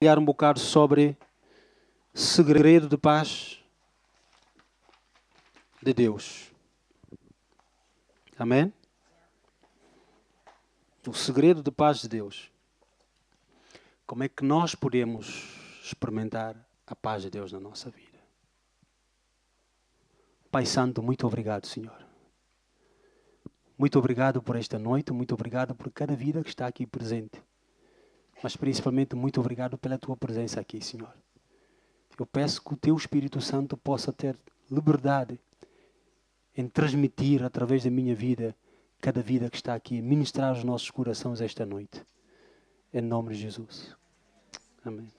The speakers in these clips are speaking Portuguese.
Olhar um bocado sobre segredo de paz de Deus. Amém? O segredo de paz de Deus. Como é que nós podemos experimentar a paz de Deus na nossa vida? Pai Santo, muito obrigado, Senhor. Muito obrigado por esta noite, muito obrigado por cada vida que está aqui presente. Mas principalmente muito obrigado pela tua presença aqui, Senhor. Eu peço que o teu Espírito Santo possa ter liberdade em transmitir através da minha vida, cada vida que está aqui, ministrar os nossos corações esta noite. Em nome de Jesus. Amém.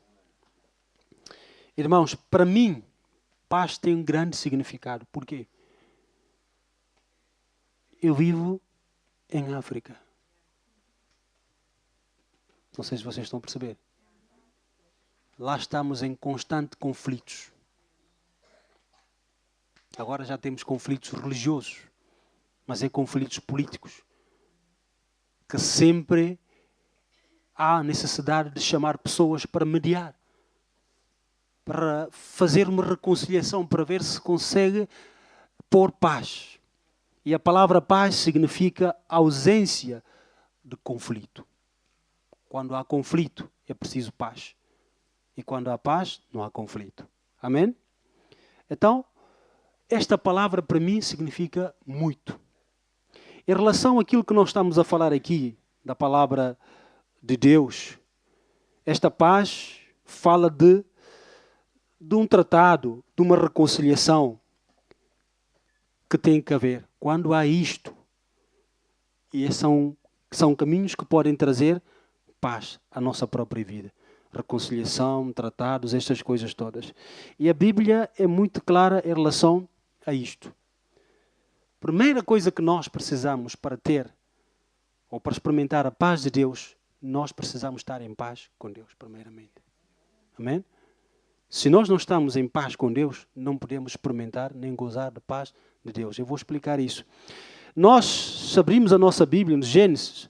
Irmãos, para mim, paz tem um grande significado. Por quê? Eu vivo em África. Não sei se vocês estão a perceber. Lá estamos em constante conflitos. Agora já temos conflitos religiosos, mas é conflitos políticos. Que sempre há necessidade de chamar pessoas para mediar. Para fazer uma reconciliação, para ver se consegue pôr paz. E a palavra paz significa ausência de conflito. Quando há conflito, é preciso paz. E quando há paz, não há conflito. Amém? Então, esta palavra para mim significa muito. Em relação àquilo que nós estamos a falar aqui, da palavra de Deus, esta paz fala de um tratado, de uma reconciliação que tem que haver. Quando há isto, e são caminhos que podem trazer paz à nossa própria vida. Reconciliação, tratados, estas coisas todas. E a Bíblia é muito clara em relação a isto. Primeira coisa que nós precisamos para ter, ou para experimentar a paz de Deus, nós precisamos estar em paz com Deus, primeiramente. Amém? Se nós não estamos em paz com Deus, não podemos experimentar nem gozar da paz de Deus. Eu vou explicar isso. Nós, se abrimos a nossa Bíblia, no Gênesis,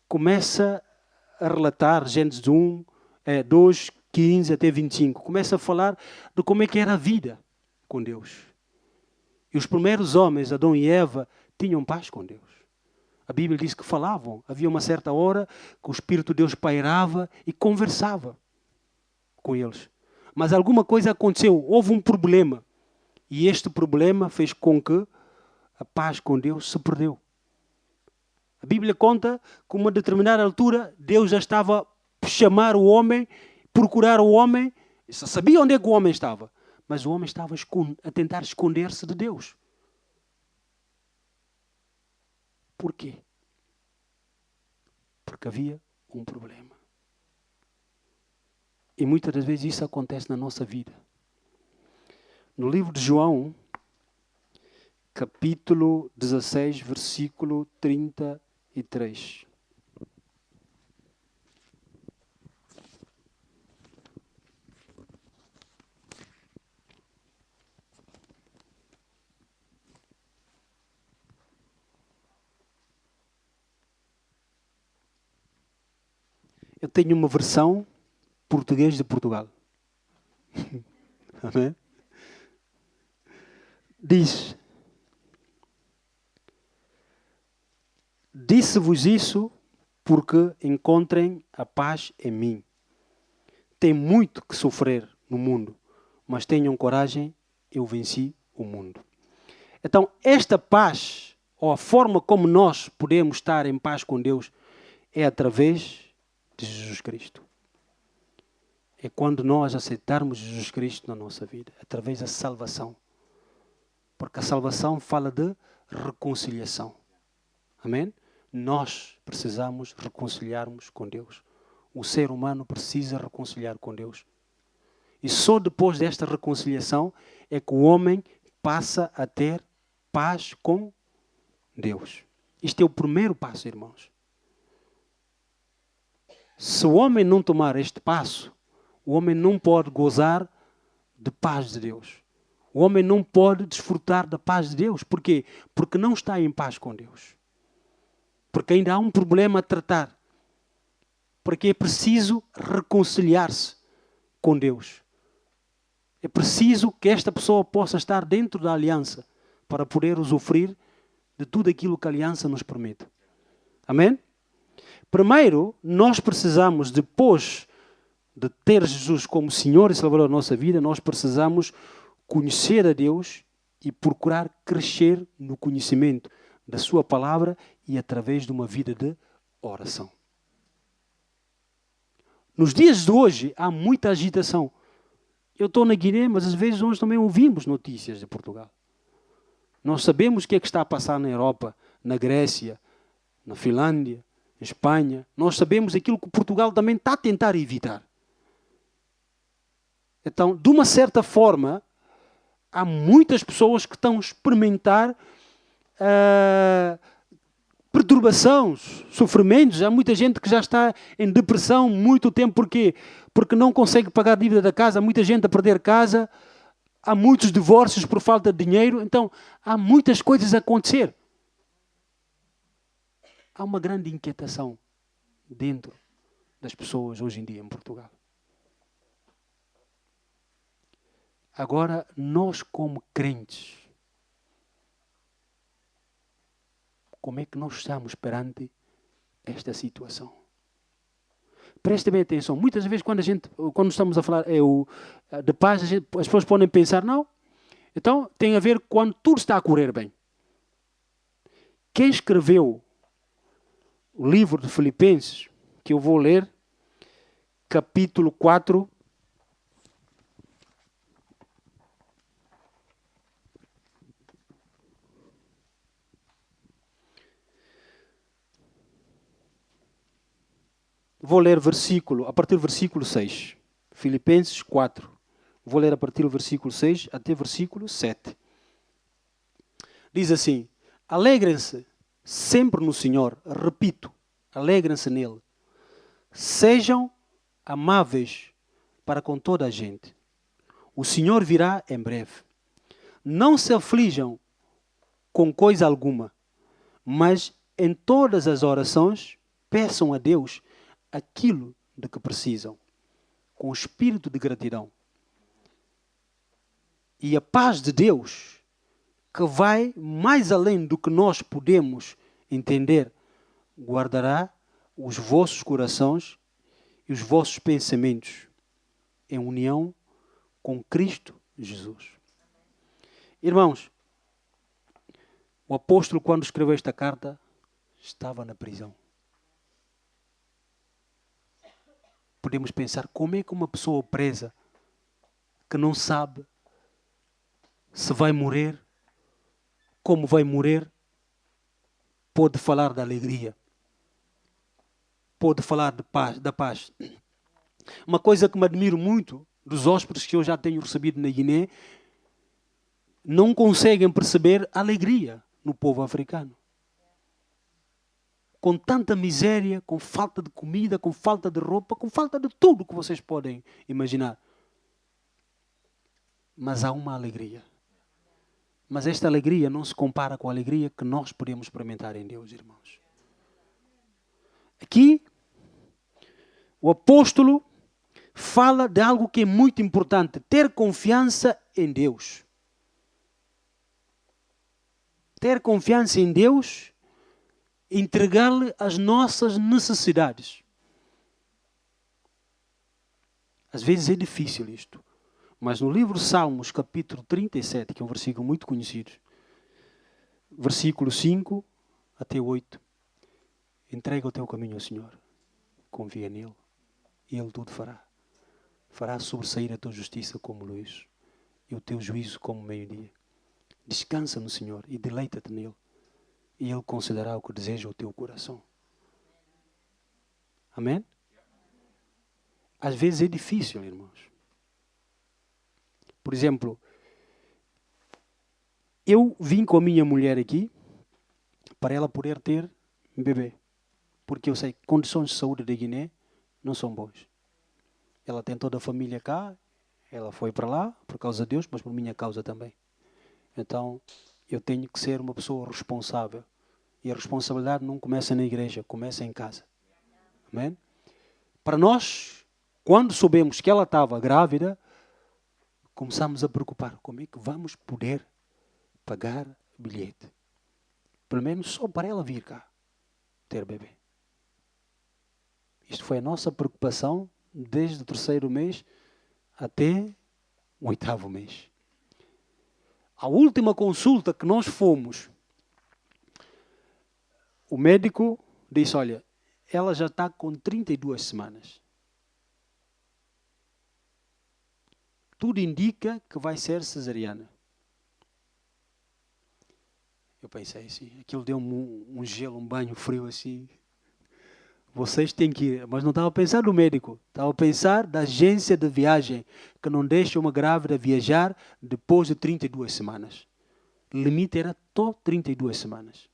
começa a relatar, Gênesis 2, 15 até 25, começa a falar de como é que era a vida com Deus. E os primeiros homens, Adão e Eva, tinham paz com Deus. A Bíblia diz que falavam. Havia uma certa hora que o Espírito de Deus pairava e conversava com eles. Mas alguma coisa aconteceu, houve um problema. E este problema fez com que a paz com Deus se perdeu. A Bíblia conta que a uma determinada altura Deus já estava a chamar o homem, procurar o homem, sabia onde é que o homem estava, mas o homem estava a tentar esconder-se de Deus. Por quê? Porque havia um problema. E muitas das vezes isso acontece na nossa vida. No livro de João, capítulo 16, versículo 33. Eu tenho uma versão português de Portugal. Amém? Diz: disse-vos isso porque encontrem a paz em mim. Tem muito que sofrer no mundo, mas tenham coragem, eu venci o mundo. Então, esta paz, ou a forma como nós podemos estar em paz com Deus, é através de Jesus Cristo. É quando nós aceitarmos Jesus Cristo na nossa vida, através da salvação. Porque a salvação fala de reconciliação. Amém? Nós precisamos reconciliarmos com Deus. O ser humano precisa reconciliar com Deus. E só depois desta reconciliação é que o homem passa a ter paz com Deus. Isto é o primeiro passo, irmãos. Se o homem não tomar este passo, o homem não pode gozar de paz de Deus. O homem não pode desfrutar da paz de Deus. Por quê? Porque não está em paz com Deus. Porque ainda há um problema a tratar. Porque é preciso reconciliar-se. com Deus. É preciso que esta pessoa possa estar dentro da aliança para poder usufruir de tudo aquilo que a aliança nos permite. Amém? Primeiro, nós precisamos, depois de ter Jesus como Senhor e Salvador da nossa vida, nós precisamos conhecer a Deus e procurar crescer no conhecimento da sua palavra e através de uma vida de oração. Nos dias de hoje há muita agitação. Eu estou na Guiné, mas às vezes nós também ouvimos notícias de Portugal. Nós sabemos o que é que está a passar na Europa, na Grécia, na Finlândia, na Espanha. Nós sabemos aquilo que Portugal também está a tentar evitar. Então, de uma certa forma, há muitas pessoas que estão a experimentar perturbações, sofrimentos. Há muita gente que já está em depressão muito tempo. Porquê? Porque não consegue pagar a dívida da casa. Há muita gente a perder casa. Há muitos divórcios por falta de dinheiro. Então, há muitas coisas a acontecer. Há uma grande inquietação dentro das pessoas hoje em dia em Portugal. Agora, nós como crentes, como é que nós estamos perante esta situação? Prestem bem atenção. Muitas vezes, quando estamos a falar de paz, as pessoas podem pensar, não, então tem a ver quando tudo está a correr bem. Quem escreveu o livro de Filipenses, que eu vou ler, capítulo 4, vou ler a partir do versículo 6. Filipenses 4. Vou ler a partir do versículo 6 até o versículo 7. Diz assim: alegrem-se sempre no Senhor. Repito, alegrem-se nele. Sejam amáveis para com toda a gente. O Senhor virá em breve. Não se aflijam com coisa alguma, mas em todas as orações peçam a Deus aquilo de que precisam, com espírito de gratidão. E a paz de Deus, que vai mais além do que nós podemos entender, guardará os vossos corações e os vossos pensamentos em união com Cristo Jesus. Irmãos, o apóstolo, quando escreveu esta carta, estava na prisão. Podemos pensar, como é que uma pessoa presa, que não sabe se vai morrer, como vai morrer, pode falar da alegria, pode falar de paz, da paz. Uma coisa que me admiro muito dos hóspedes que eu já tenho recebido na Guiné, não conseguem perceber a alegria no povo africano. Com tanta miséria, com falta de comida, com falta de roupa, com falta de tudo que vocês podem imaginar. Mas há uma alegria. Mas esta alegria não se compara com a alegria que nós podemos experimentar em Deus, irmãos. Aqui, o apóstolo fala de algo que é muito importante: ter confiança em Deus. Ter confiança em Deus, entregar-lhe as nossas necessidades. Às vezes é difícil isto. Mas no livro Salmos, capítulo 37, que é um versículo muito conhecido, versículo 5 até 8, entrega o teu caminho ao Senhor, confia nele, e ele tudo fará. Fará sobressair a tua justiça como luz, e o teu juízo como meio-dia. Descansa no Senhor e deleita-te nele, e ele concederá o que deseja o teu coração. Amém? Às vezes é difícil, irmãos. Por exemplo, eu vim com a minha mulher aqui para ela poder ter um bebê. Porque eu sei que condições de saúde da Guiné não são boas. Ela tem toda a família cá, ela foi para lá por causa de Deus, mas por minha causa também. Então, eu tenho que ser uma pessoa responsável. E a responsabilidade não começa na igreja, começa em casa. Amém? Para nós, Quando soubemos que ela estava grávida, começamos a preocupar. Como é que vamos poder pagar bilhete? Pelo menos só para ela vir cá ter bebê. Isto foi a nossa preocupação desde o 3º mês até o 8º mês. A última consulta que nós fomos, o médico disse, olha, ela já está com 32 semanas. Tudo indica que vai ser cesariana. Eu pensei assim, aquilo deu-me um gelo, um banho frio assim. Vocês têm que ir. Mas não estava a pensar no médico. Estava a pensar da agência de viagem, que não deixa uma grávida viajar depois de 32 semanas. O limite era só 32 semanas.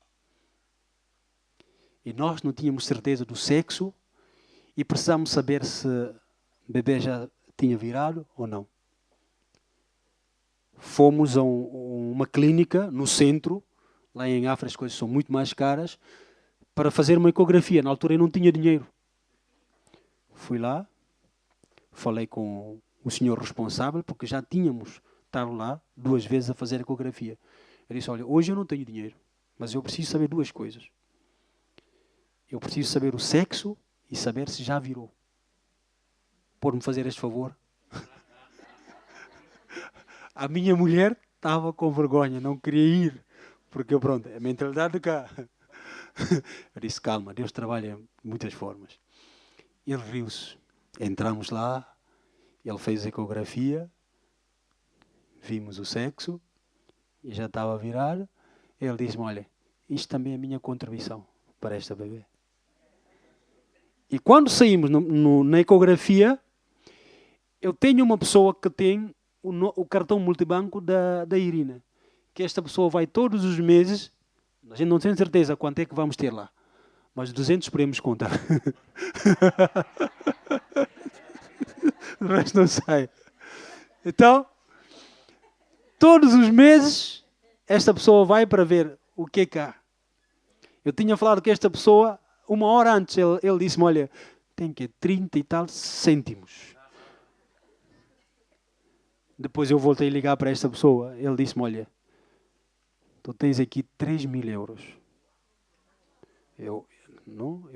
E nós não tínhamos certeza do sexo e precisávamos saber se o bebê já tinha virado ou não. Fomos a uma clínica no centro, lá em África as coisas são muito mais caras, para fazer uma ecografia. Na altura eu não tinha dinheiro. Fui lá, falei com o senhor responsável, porque já tínhamos estado lá 2 vezes a fazer ecografia. Ele disse, olha, hoje eu não tenho dinheiro, mas eu preciso saber 2 coisas. Eu preciso saber o sexo e saber se já virou. Pode-me fazer este favor? A minha mulher estava com vergonha, não queria ir, porque pronto, é a mentalidade de cá. Eu disse, calma, Deus trabalha de muitas formas. Ele riu-se. Entramos lá, ele fez a ecografia, vimos o sexo, e já estava a virar. Ele disse-me, olha, isto também é a minha contribuição para esta bebê. E quando saímos na ecografia, eu tenho uma pessoa que tem o cartão multibanco da Irina, que esta pessoa vai todos os meses, a gente não tem certeza quanto é que vamos ter lá, mas 200 podemos contar. O resto não sai. Então, todos os meses, esta pessoa vai para ver o que é que há. Eu tinha falado que esta pessoa, 1 hora antes, ele disse-me, olha, tem que 30 e tal cêntimos. Depois eu voltei a ligar para esta pessoa. Ele disse-me, olha, tu tens aqui 3.000 euros. Eu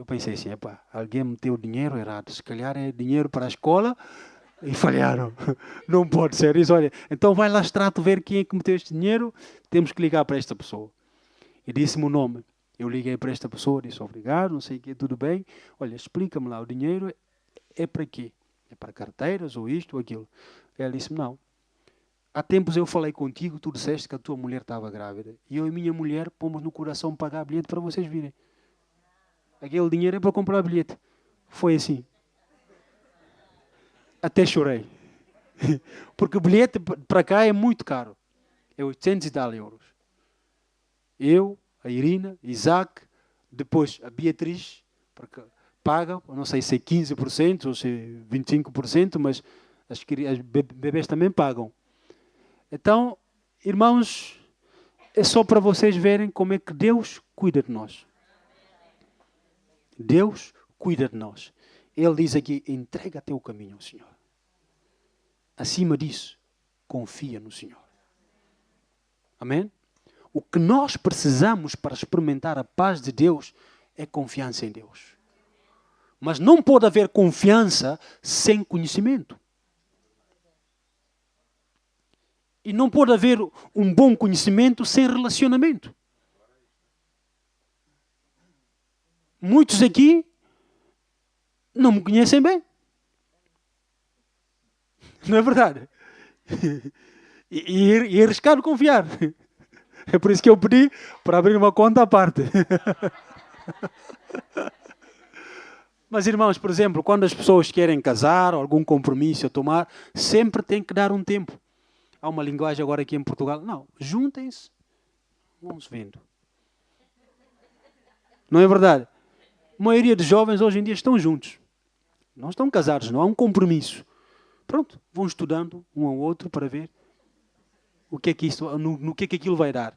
pensei assim, epá, alguém meteu dinheiro errado. Se calhar é dinheiro para a escola e falharam. Não pode ser isso. Olha, então vai lá extrato ver quem é que meteu este dinheiro. Temos que ligar para esta pessoa. E disse-me o nome. Eu liguei para esta pessoa, disse obrigado, não sei o quê, tudo bem. Olha, explica-me lá, o dinheiro é para quê? É para carteiras ou isto ou aquilo? Ela disse-me, não. Há tempos eu falei contigo, tu disseste que a tua mulher estava grávida. E eu e minha mulher pomos no coração pagar bilhete para vocês virem. Aquele dinheiro é para comprar bilhete. Foi assim. Até chorei. Porque o bilhete para cá é muito caro. É 800 e tal euros. Eu, a Irina, Isaac, depois a Beatriz, porque paga, não sei se é 15% ou se é 25%, mas as bebês também pagam. Então, irmãos, é só para vocês verem como é que Deus cuida de nós. Deus cuida de nós. Ele diz aqui, entrega teu caminho ao Senhor. Acima disso, confia no Senhor. Amém? O que nós precisamos para experimentar a paz de Deus é confiança em Deus. Mas não pode haver confiança sem conhecimento. E não pode haver um bom conhecimento sem relacionamento. Muitos aqui não me conhecem bem. Não é verdade? E é arriscado confiar. É por isso que eu pedi para abrir uma conta à parte. Mas, irmãos, por exemplo, quando as pessoas querem casar ou algum compromisso a tomar, sempre tem que dar um tempo. Há uma linguagem agora aqui em Portugal. Não, juntem-se, vão-se vendo. Não é verdade? A maioria dos jovens hoje em dia estão juntos. Não estão casados, não há um compromisso. Pronto, vão estudando um ao outro para ver o que é que isto, no que é que aquilo vai dar.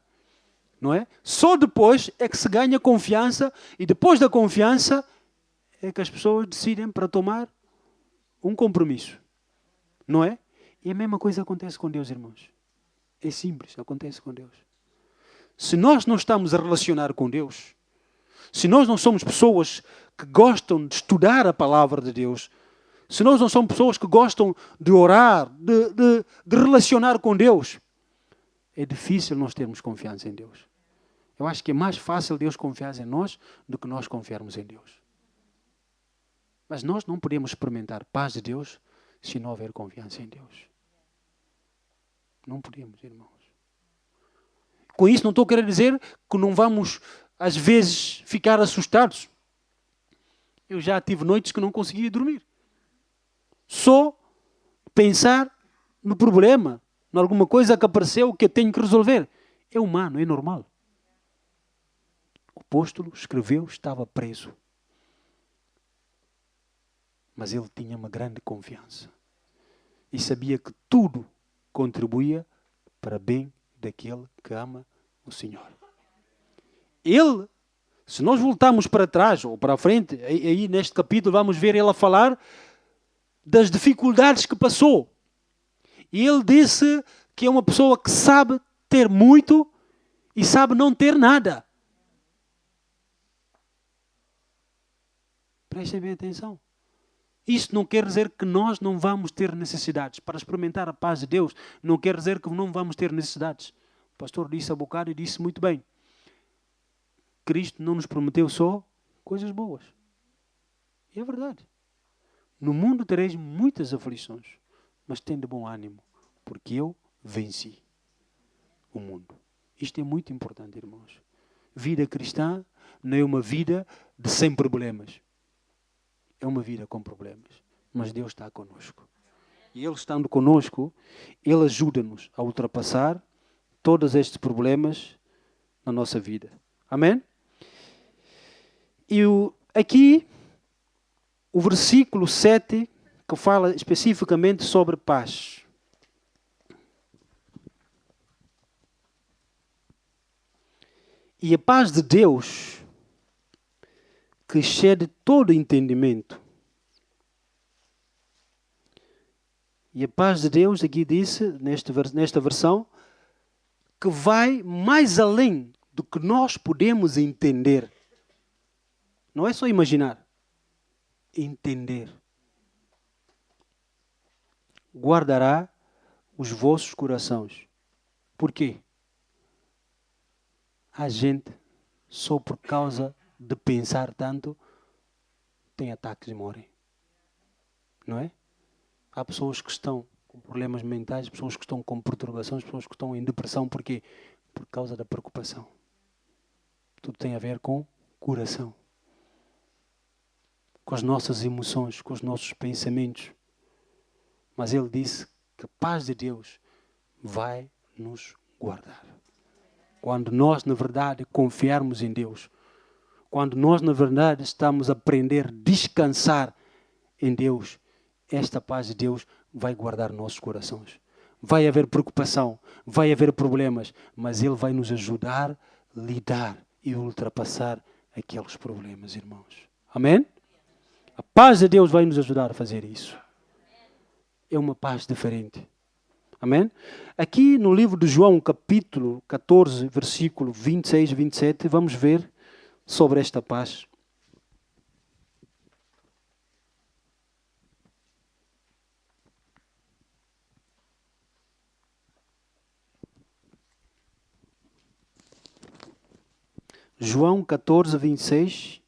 Não é? Só depois é que se ganha confiança e depois da confiança é que as pessoas decidem para tomar Um compromisso. Não é? E a mesma coisa acontece com Deus, irmãos. É simples, acontece com Deus. Se nós não estamos a relacionar com Deus, se nós não somos pessoas que gostam de estudar a palavra de Deus, se nós não somos pessoas que gostam de orar, de relacionar com Deus, é difícil nós termos confiança em Deus. Eu acho que é mais fácil Deus confiar em nós do que nós confiarmos em Deus. Mas nós não podemos experimentar paz de Deus se não houver confiança em Deus. Não podemos, irmãos. Com isso não estou querendo dizer que não vamos, às vezes, ficar assustados. Eu já tive noites que não conseguia dormir. Só pensar no problema, em alguma coisa que apareceu que eu tenho que resolver. É humano, é normal. O apóstolo escreveu, estava preso. Mas ele tinha uma grande confiança. E sabia que tudo contribuía para bem daquele que ama o Senhor. Ele, se nós voltarmos para trás ou para a frente, aí neste capítulo vamos ver ele a falar das dificuldades que passou. E ele disse que é uma pessoa que sabe ter muito e sabe não ter nada. Prestem bem atenção. Isto não quer dizer que nós não vamos ter necessidades. Para experimentar a paz de Deus, não quer dizer que não vamos ter necessidades. O pastor disse há bocado e disse muito bem. Cristo não nos prometeu só coisas boas. E é verdade. No mundo tereis muitas aflições, mas tende bom ânimo, porque eu venci o mundo. Isto é muito importante, irmãos. Vida cristã não é uma vida de sem problemas. É uma vida com problemas. Mas Deus está conosco. E Ele estando conosco, Ele ajuda-nos a ultrapassar todos estes problemas na nossa vida. Amém? E aqui, o versículo 7, que fala especificamente sobre paz. E a paz de Deus, que excede todo entendimento. E a paz de Deus, aqui disse, nesta versão, que vai mais além do que nós podemos entender. Não é só imaginar. Entender. Guardará os vossos corações. Por quê? A gente, só por causa de pensar tanto, tem ataques e morrem. Não é? Há pessoas que estão com problemas mentais, pessoas que estão com perturbações, pessoas que estão em depressão. Por quê? Por causa da preocupação. Tudo tem a ver com coração. Com as nossas emoções, com os nossos pensamentos. Mas ele disse que a paz de Deus vai nos guardar. Quando nós, na verdade, confiarmos em Deus. Quando nós, na verdade, estamos a aprender a descansar em Deus, esta paz de Deus vai guardar nossos corações. Vai haver preocupação, vai haver problemas, mas Ele vai nos ajudar a lidar e ultrapassar aqueles problemas, irmãos. Amém? A paz de Deus vai nos ajudar a fazer isso. É uma paz diferente. Amém? Aqui no livro de João, capítulo 14, versículo 26 e 27, vamos ver sobre esta paz. João 14, 26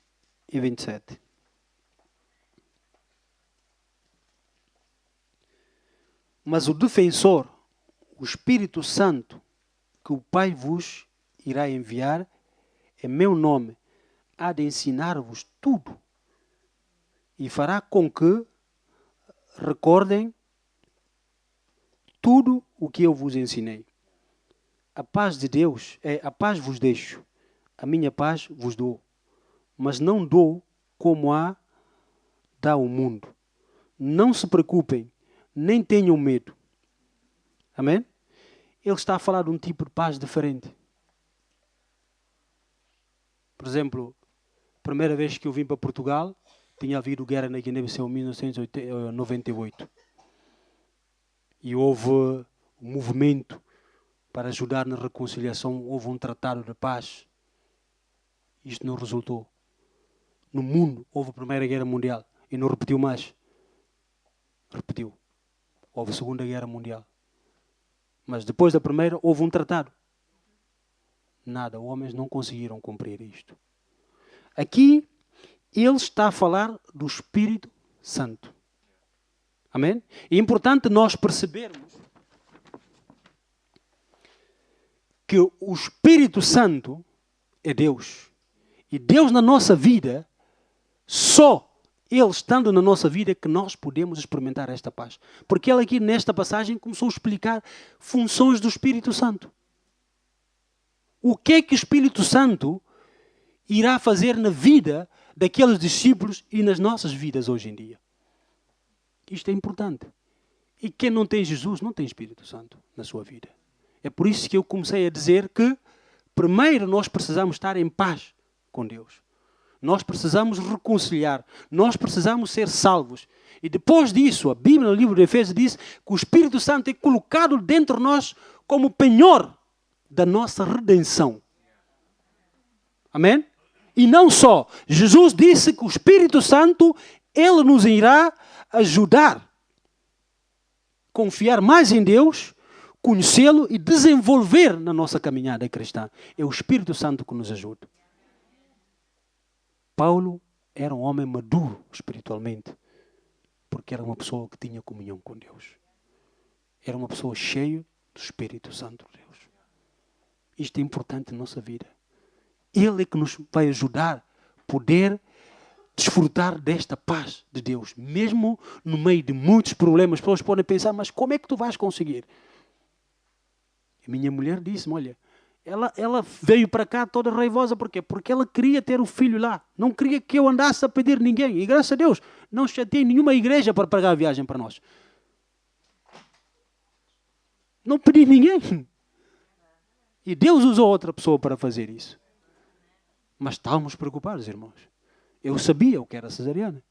e 27. Mas o defensor, o Espírito Santo, que o Pai vos irá enviar, em meu nome, há de ensinar-vos tudo e fará com que recordem tudo o que eu vos ensinei. A paz de Deus a paz vos deixo, a minha paz vos dou, mas não dou como dá o mundo. Não se preocupem, nem tenham medo. Amém? Ele está a falar de um tipo de paz diferente. Por exemplo, a primeira vez que eu vim para Portugal, tinha havido guerra na Guiné-Bissau em 1998. E houve um movimento para ajudar na reconciliação. Houve um tratado de paz. Isto não resultou. No mundo houve a Primeira Guerra Mundial e não repetiu mais. Repetiu. Houve a Segunda Guerra Mundial. Mas depois da Primeira houve um tratado. Nada, os homens não conseguiram cumprir isto. Aqui ele está a falar do Espírito Santo. Amém? É importante nós percebermos que o Espírito Santo é Deus. E Deus na nossa vida, só Ele estando na nossa vida é que nós podemos experimentar esta paz. Porque Ele aqui nesta passagem começou a explicar funções do Espírito Santo. O que é que o Espírito Santo irá fazer na vida daqueles discípulos e nas nossas vidas hoje em dia? Isto é importante. E quem não tem Jesus não tem Espírito Santo na sua vida. É por isso que eu comecei a dizer que primeiro nós precisamos estar em paz com Deus. Nós precisamos reconciliar. Nós precisamos ser salvos. E depois disso, a Bíblia no livro de Efésios diz que o Espírito Santo é colocado dentro de nós como penhor da nossa redenção. Amém? E não só. Jesus disse que o Espírito Santo, Ele nos irá ajudar a confiar mais em Deus, conhecê-lo e desenvolver na nossa caminhada cristã. É o Espírito Santo que nos ajuda. Paulo era um homem maduro espiritualmente, porque era uma pessoa que tinha comunhão com Deus. Era uma pessoa cheia do Espírito Santo de Deus. Isto é importante na nossa vida. Ele é que nos vai ajudar a poder desfrutar desta paz de Deus. Mesmo no meio de muitos problemas, as pessoas podem pensar, mas como é que tu vais conseguir? E minha mulher disse-me, olha, ela veio para cá toda raivosa. Por quê? Porque ela queria ter o filho lá. Não queria que eu andasse a pedir ninguém. E graças a Deus, não chateei nenhuma igreja para pagar a viagem para nós. Não pedi ninguém. E Deus usou outra pessoa para fazer isso. Mas estávamos preocupados, irmãos. Eu sabia o que era cesariana.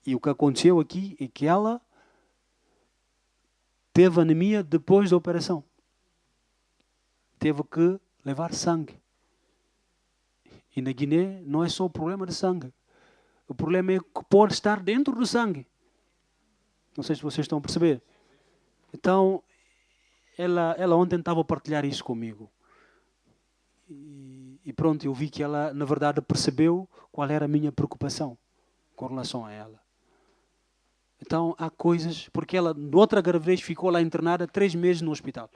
E o que aconteceu aqui é que ela teve anemia depois da operação. Teve que levar sangue. E na Guiné não é só o problema de sangue. O problema é que pode estar dentro do sangue. Não sei se vocês estão a perceber. Então, ela ontem estava a partilhar isso comigo. E pronto, eu vi que ela, na verdade, percebeu qual era a minha preocupação com relação a ela. Então, há coisas... Porque ela, noutra gravidez, ficou lá internada 3 meses no hospital.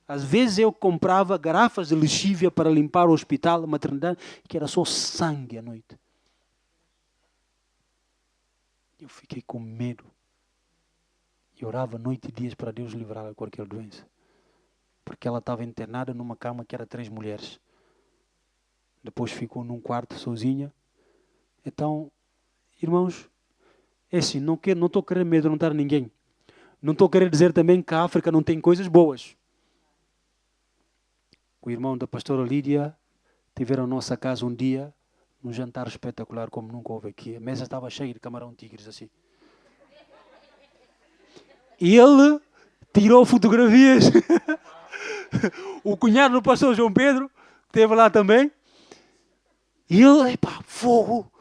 Às vezes eu comprava garrafas de lexívia para limpar o hospital, a maternidade, que era só sangue à noite. Eu fiquei com medo. E orava noite e dias para Deus livrá-la de qualquer doença. Porque ela estava internada numa cama que era 3 mulheres. Depois ficou num quarto sozinha. Então, irmãos, é assim, não estou querendo amedrontar ninguém. Não estou querendo dizer também que a África não tem coisas boas. O irmão da pastora Lídia tiveram a nossa casa um dia, num jantar espetacular, como nunca houve aqui. A mesa estava cheia de camarão tigres, assim. E ele tirou fotografias. O cunhado do pastor João Pedro esteve lá também. E ele, epá, fogo!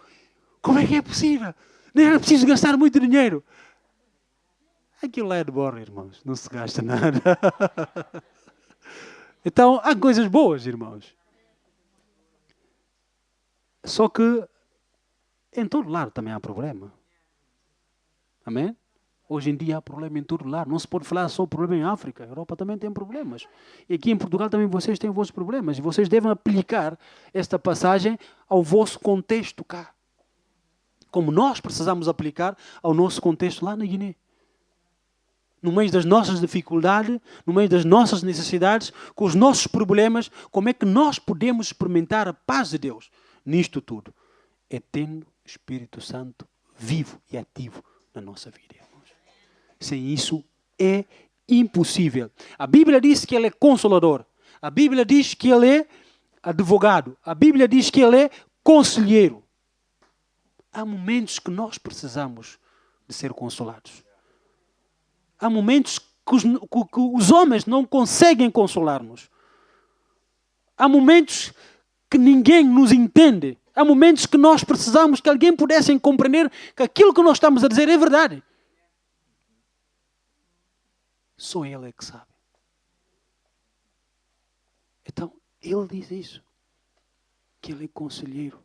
Como é que é possível? Nem era preciso gastar muito dinheiro. Aquilo é de borra, irmãos. Não se gasta nada. Então, há coisas boas, irmãos. Só que em todo lado também há problema. Amém? Hoje em dia há problema em todo lado. Não se pode falar só problema em África. A Europa também tem problemas. E aqui em Portugal também vocês têm os vossos problemas. E vocês devem aplicar esta passagem ao vosso contexto cá. Como nós precisamos aplicar ao nosso contexto lá na Guiné. No meio das nossas dificuldades, no meio das nossas necessidades, com os nossos problemas, como é que nós podemos experimentar a paz de Deus nisto tudo? É tendo o Espírito Santo vivo e ativo na nossa vida, irmãos. Sem isso é impossível. A Bíblia diz que Ele é consolador. A Bíblia diz que Ele é advogado. A Bíblia diz que Ele é conselheiro. há momentos que nós precisamos de ser consolados. Há momentos que os homens não conseguem consolar-nos. Há momentos que ninguém nos entende. Há momentos que nós precisamos que alguém pudesse compreender que aquilo que nós estamos a dizer é verdade. Só Ele é que sabe. Então, Ele diz isso. Que Ele é conselheiro.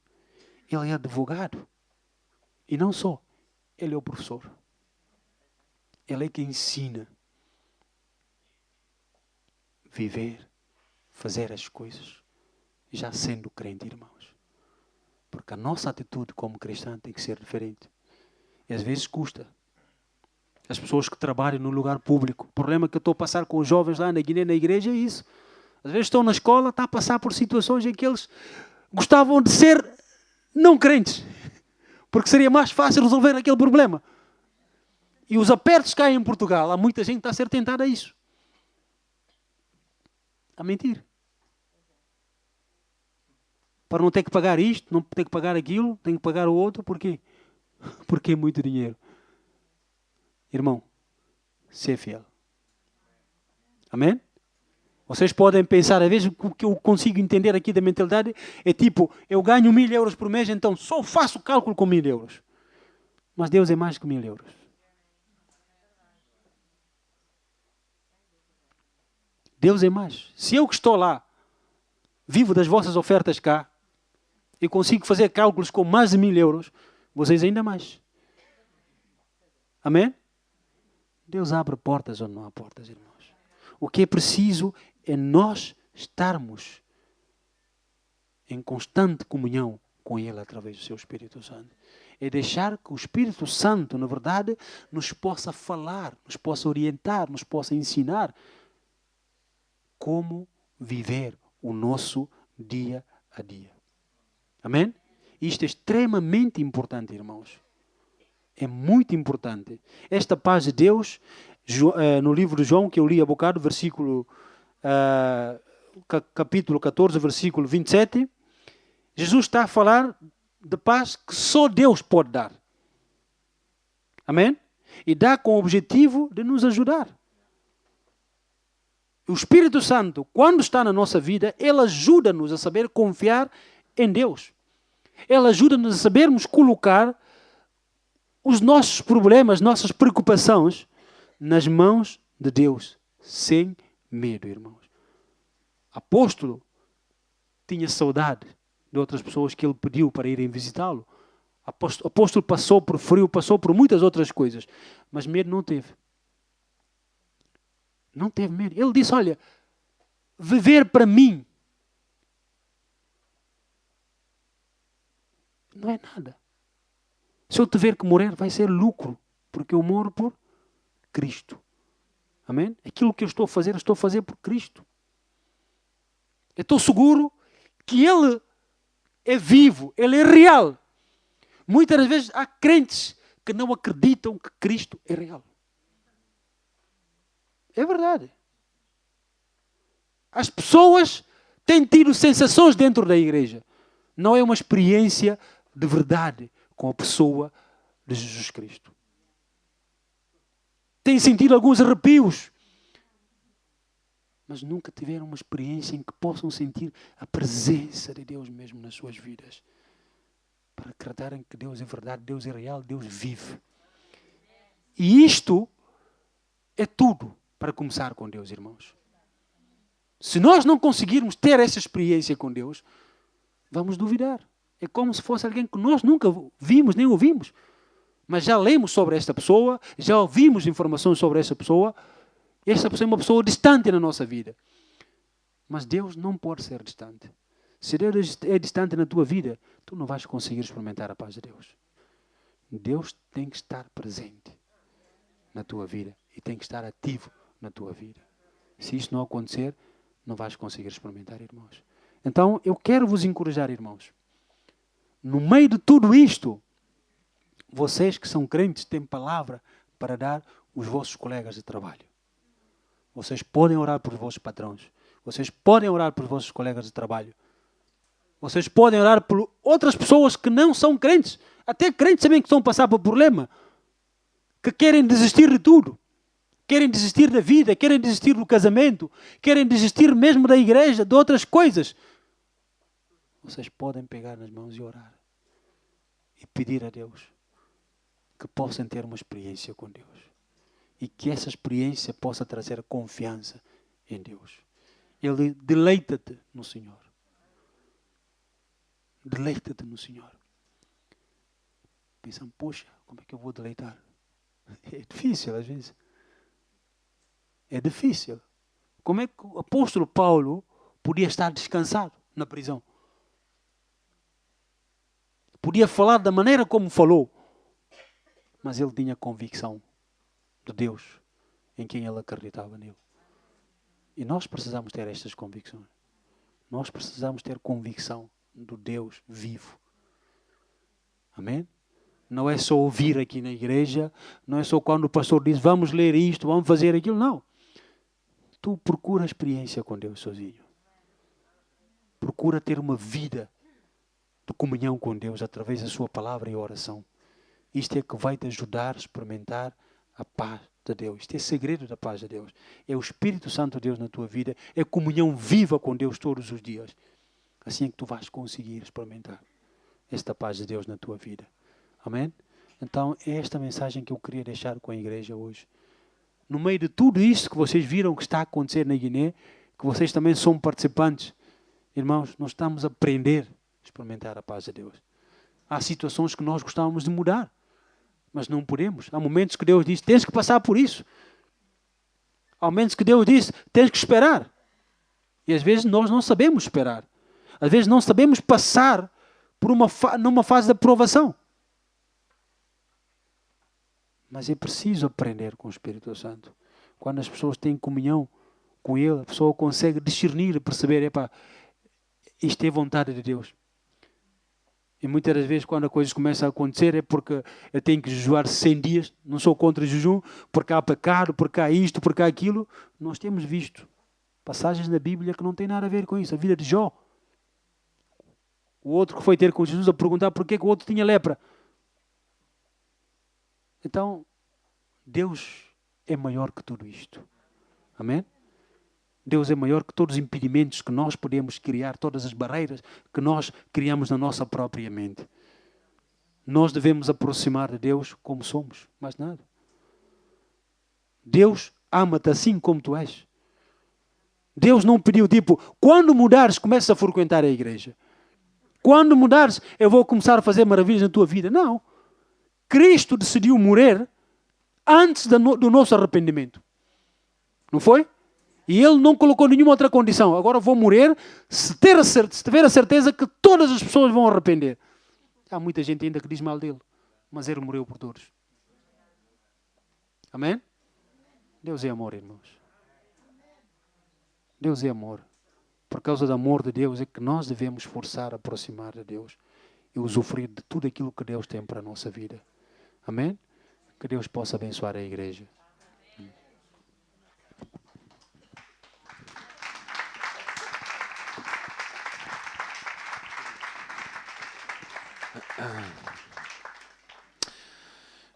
Ele é advogado. E não só. Ele é o professor. Ele é que ensina. Viver, fazer as coisas, já sendo crente, irmãos. Porque a nossa atitude como cristão tem que ser diferente. E às vezes custa. As pessoas que trabalham no lugar público. O problema que eu estou a passar com os jovens lá na Guiné, na igreja, é isso. Às vezes estão na escola, está a passar por situações em que eles gostavam de ser não crentes. Porque seria mais fácil resolver aquele problema. E os apertos cá em Portugal, há muita gente que está a ser tentada a isso. A mentir. Para não ter que pagar isto, não ter que pagar aquilo, tem que pagar o outro. Porquê? Porque é muito dinheiro. Irmão, ser fiel. Amém? Vocês podem pensar, às vezes o que eu consigo entender aqui da mentalidade é tipo, eu ganho 1.000 euros por mês, então só faço cálculo com 1.000 euros. Mas Deus é mais que 1.000 euros. Deus é mais. Se eu que estou lá, vivo das vossas ofertas cá, e consigo fazer cálculos com mais de 1.000 euros, vocês ainda mais. Amém? Deus abre portas ou não há portas, irmãos. O que é preciso é nós estarmos em constante comunhão com Ele através do seu Espírito Santo. É deixar que o Espírito Santo, na verdade, nos possa falar, nos possa orientar, nos possa ensinar como viver o nosso dia a dia. Amém? Isto é extremamente importante, irmãos. É muito importante. Esta paz de Deus, no livro de João, que eu li há bocado, capítulo 14, versículo 27, Jesus está a falar de paz que só Deus pode dar. Amém? E dá com o objetivo de nos ajudar. O Espírito Santo, quando está na nossa vida, Ele ajuda-nos a saber confiar em Deus. Ele ajuda-nos a sabermos colocar os nossos problemas, nossas preocupações nas mãos de Deus, sem medo, irmãos. Apóstolo tinha saudade de outras pessoas que ele pediu para irem visitá-lo. Apóstolo passou por frio, passou por muitas outras coisas, mas medo não teve. Não teve medo. Ele disse, olha, viver para mim não é nada. Se eu tiver que morrer, vai ser lucro, porque eu moro por Cristo. Amém? Aquilo que eu estou a fazer por Cristo. Eu estou seguro que Ele é vivo, Ele é real. Muitas das vezes há crentes que não acreditam que Cristo é real. É verdade. As pessoas têm tido sensações dentro da igreja. Não é uma experiência de verdade com a pessoa de Jesus Cristo. Têm sentido alguns arrepios, mas nunca tiveram uma experiência em que possam sentir a presença de Deus mesmo nas suas vidas. Para acreditarem que Deus é verdade, Deus é real, Deus vive. E isto é tudo para começar com Deus, irmãos. Se nós não conseguirmos ter essa experiência com Deus, vamos duvidar. É como se fosse alguém que nós nunca vimos nem ouvimos. Mas já lemos sobre esta pessoa, já ouvimos informações sobre essa pessoa. Esta pessoa é uma pessoa distante na nossa vida. Mas Deus não pode ser distante. Se Deus é distante na tua vida, tu não vais conseguir experimentar a paz de Deus. Deus tem que estar presente na tua vida e tem que estar ativo na tua vida. Se isso não acontecer, não vais conseguir experimentar, irmãos. Então, eu quero vos encorajar, irmãos. No meio de tudo isto, vocês que são crentes têm palavra para dar aos vossos colegas de trabalho. Vocês podem orar por vossos patrões. Vocês podem orar por vossos colegas de trabalho. Vocês podem orar por outras pessoas que não são crentes. Até crentes também que estão a passar por problema. Que querem desistir de tudo. Querem desistir da vida, querem desistir do casamento, querem desistir mesmo da igreja, de outras coisas. Vocês podem pegar nas mãos e orar. E pedir a Deus que possam ter uma experiência com Deus. E que essa experiência possa trazer confiança em Deus. Ele deleita-te no Senhor. Deleita-te no Senhor. Pensam, poxa, como é que eu vou deleitar? É difícil às vezes. É difícil. Como é que o apóstolo Paulo podia estar descansado na prisão? Podia falar da maneira como falou. Mas ele tinha convicção de Deus em quem ele acreditava nele. E nós precisamos ter estas convicções. Nós precisamos ter convicção do Deus vivo. Amém? Não é só ouvir aqui na igreja, não é só quando o pastor diz vamos ler isto, vamos fazer aquilo, não. Tu procura a experiência com Deus sozinho. Procura ter uma vida de comunhão com Deus através da sua palavra e oração. Isto é que vai te ajudar a experimentar a paz de Deus. Isto é o segredo da paz de Deus. É o Espírito Santo de Deus na tua vida. É comunhão viva com Deus todos os dias. Assim é que tu vais conseguir experimentar esta paz de Deus na tua vida. Amém? Então, é esta mensagem que eu queria deixar com a igreja hoje. No meio de tudo isto que vocês viram que está a acontecer na Guiné, que vocês também são participantes, irmãos, nós estamos a aprender a experimentar a paz de Deus. Há situações que nós gostávamos de mudar, mas não podemos. Há momentos que Deus diz, tens que passar por isso. Há momentos que Deus diz, tens que esperar. E às vezes nós não sabemos esperar. Às vezes não sabemos passar por numa fase de aprovação. Mas é preciso aprender com o Espírito Santo. Quando as pessoas têm comunhão com Ele, a pessoa consegue discernir e perceber, isto é vontade de Deus. E muitas das vezes, quando as coisas começam a acontecer, é porque eu tenho que jejuar 100 dias. Não sou contra jejum, porque há pecado, porque há isto, porque há aquilo. Nós temos visto passagens na Bíblia que não têm nada a ver com isso. A vida de Jó. O outro que foi ter com Jesus a perguntar porquê que o outro tinha lepra. Então, Deus é maior que tudo isto. Amém? Deus é maior que todos os impedimentos que nós podemos criar, todas as barreiras que nós criamos na nossa própria mente. Nós devemos aproximar de Deus como somos, mais nada. Deus ama-te assim como tu és. Deus não pediu, quando mudares, começa a frequentar a igreja. Quando mudares, eu vou começar a fazer maravilhas na tua vida. Não. Cristo decidiu morrer antes do nosso arrependimento. Não foi? E Ele não colocou nenhuma outra condição. Agora vou morrer se tiver a certeza que todas as pessoas vão arrepender. Há muita gente ainda que diz mal dele. Mas Ele morreu por todos. Amém? Deus é amor, irmãos. Deus é amor. Por causa do amor de Deus é que nós devemos forçar a aproximar de Deus e usufruir de tudo aquilo que Deus tem para a nossa vida. Amém? Que Deus possa abençoar a igreja.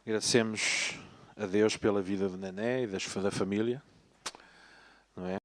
Agradecemos a Deus pela vida de Nené e da família, não é?